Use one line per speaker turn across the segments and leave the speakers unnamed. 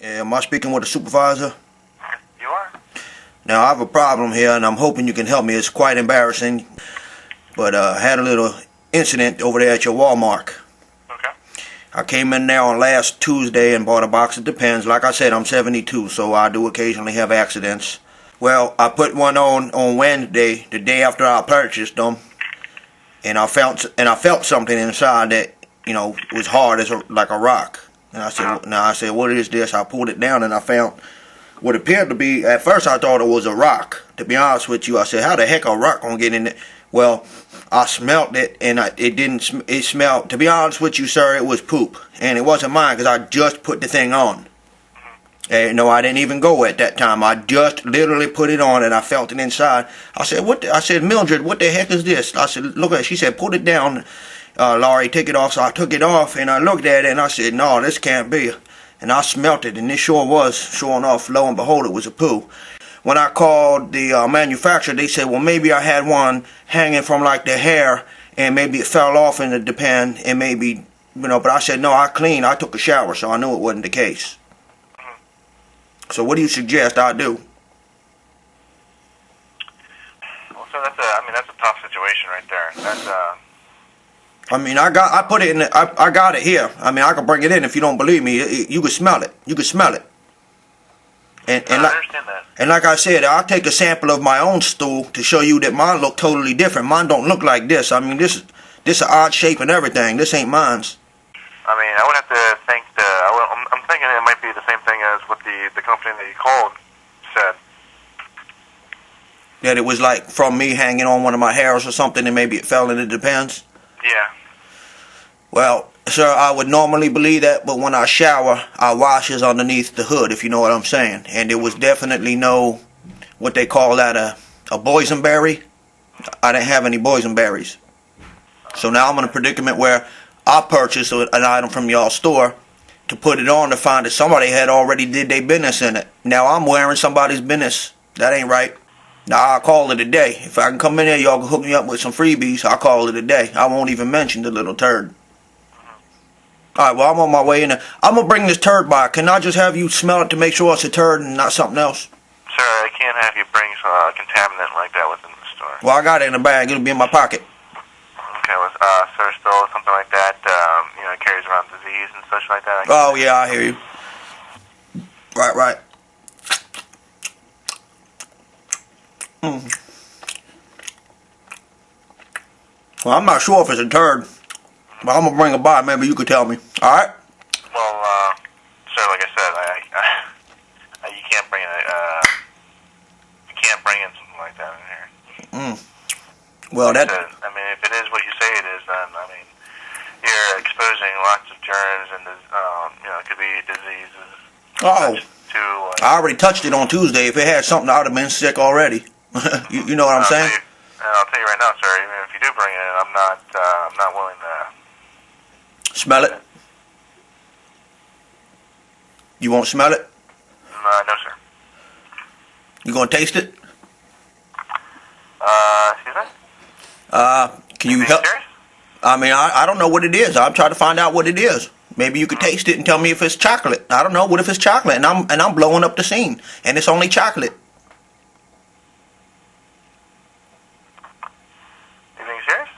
Am I speaking with a supervisor?
You are?
Now, I have a problem here, and I'm hoping you can help me. It's quite embarrassing, but I had a little incident over there at your Walmart.
Okay.
I came in there on last Tuesday and bought a box of Depends. Like I said, I'm 72, so I do occasionally have accidents. Well, I put one on Wednesday, the day after I purchased them, and I felt something inside that, was hard as like a rock. And I said, what is this? I pulled it down and I found what appeared to be, at first I thought it was a rock. To be honest with you, I said, how the heck a rock gonna get in there? Well, I smelled it and it smelled, to be honest with you, sir, it was poop. And it wasn't mine because I just put the thing on. And no, I didn't even go at that time. I just literally put it on and I felt it inside. I said, Mildred, what the heck is this? I said, look at it. She said, put it down, Lowry, take it off. So I took it off and I looked at it and I said, no, this can't be. And I smelt it and it sure was. Sure enough, lo and behold, it was a poo. When I called the manufacturer, they said, well, maybe I had one hanging from like the hair and maybe it fell off in the Depend and maybe, but I said, no, I took a shower, so I knew it wasn't the case. So what do you suggest I do?
Well, sir, that's a tough situation right there.
I put it in. I got it here. I can bring it in if you don't believe me. You can smell it. You can smell it.
I understand that.
And like I said, I'll take a sample of my own stool to show you that mine look totally different. Mine don't look like this. This is an odd shape and everything. This ain't mine's.
I would have to think I'm thinking it might be the same thing as what the company that you called said.
That it was like from me hanging on one of my hairs or something, and maybe it fell in the Depends.
Yeah.
Well, sir, I would normally believe that, but when I shower, I wash it underneath the hood, if you know what I'm saying. And there was definitely no, what they call that, a boysenberry. I didn't have any boysenberries. So now I'm in a predicament where I purchased an item from y'all store to put it on to find that somebody had already did their business in it. Now I'm wearing somebody's business. That ain't right. Now I'll call it a day. If I can come in there, y'all can hook me up with some freebies, I'll call it a day. I won't even mention the little turd. Alright, well, I'm on my way in there. I'm going to bring this turd by. Can I just have you smell it to make sure it's a turd and not something else?
Sir, I can't have you bring a contaminant like that within the store.
Well, I got it in a bag. It'll be in my pocket.
Okay, well, sir, still something like that, carries around disease and such like that?
Oh, yeah, I hear you. Right. Well, I'm not sure if it's a turd, but I'm going to bring it by. Maybe you could tell me. All right?
Well, sir, like I said, you can't bring in something like that in here.
Well, that...
if it is what you say it is, then, you're exposing lots of germs and, it could be diseases.
Oh, I already touched it on Tuesday. If it had something, I would have been sick already. you know what I'm saying?
I'll tell you right now, sir, even if you do bring it in, I'm not willing to...
Smell it? You won't smell it?
No, sir.
You gonna taste it?
Excuse me?
Can you help?
Serious?
I don't know what it is. I'm trying to find out what it is. Maybe you could taste it and tell me if it's chocolate. I don't know. What if it's chocolate and I'm blowing up the scene and it's only chocolate?
You think serious?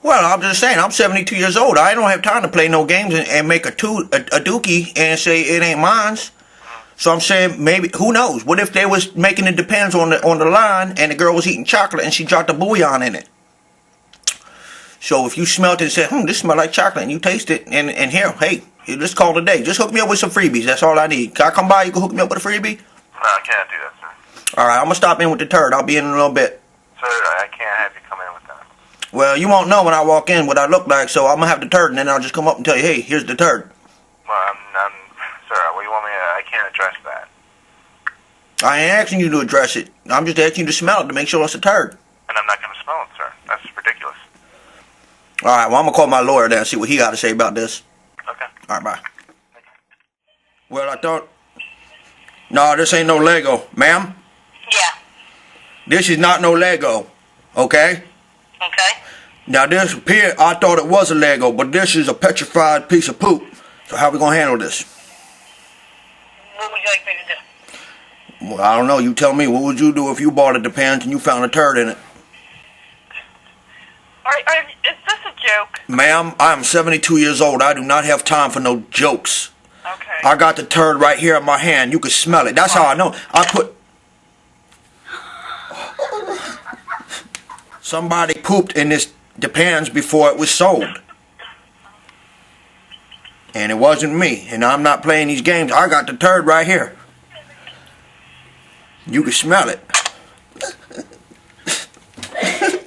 Well, I'm just saying. I'm 72 years old. I don't have time to play no games and make a dookie and say it ain't mine's. So I'm saying maybe, who knows? What if they was making it Depends on the line and the girl was eating chocolate and she dropped a bouillon in it? So if you smelled it and said, this smells like chocolate, and you taste it, and here, hey, let's call it a day. Just hook me up with some freebies. That's all I need. Can I come by? You can hook me up with a freebie?
No, I can't do that, sir.
All right, I'm going to stop in with the turd. I'll be in a little bit.
Sir, I can't have you come in with that.
Well, you won't know when I walk in what I look like, so I'm going to have the turd, and then I'll just come up and tell you, hey, here's the turd.
Well, sir, what do you want me to... I can't address that.
I ain't asking you to address it. I'm just asking you to smell it to make sure it's a turd.
And I'm not going to smell it, sir. That's ridiculous.
All right, well, I'm going to call my lawyer then and see what he got to say about this.
Okay.
All right, bye. Well, I thought... No, this ain't no Lego. Ma'am?
Yeah.
This is not no Lego. Okay?
Okay.
Now, this here, I thought it was a Lego, but this is a petrified piece of poop. So how we going to handle this?
what would you like me to do?
Well, I don't know. You tell me. What would you do if you bought a Depends and you found a turd in it?
Is this a joke?
Ma'am, I am 72 years old. I do not have time for no jokes.
Okay.
I got the turd right here in my hand. You can smell it. That's how I know. I put... Somebody pooped in this Depends before it was sold. And it wasn't me. And I'm not playing these games. I got the turd right here. You can smell it.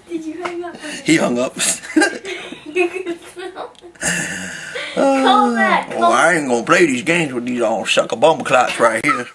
Did you hang up?
He hung up.
You can smell it. Call back.
Oh, I ain't gonna play these games with these all sucker bumble clots right here.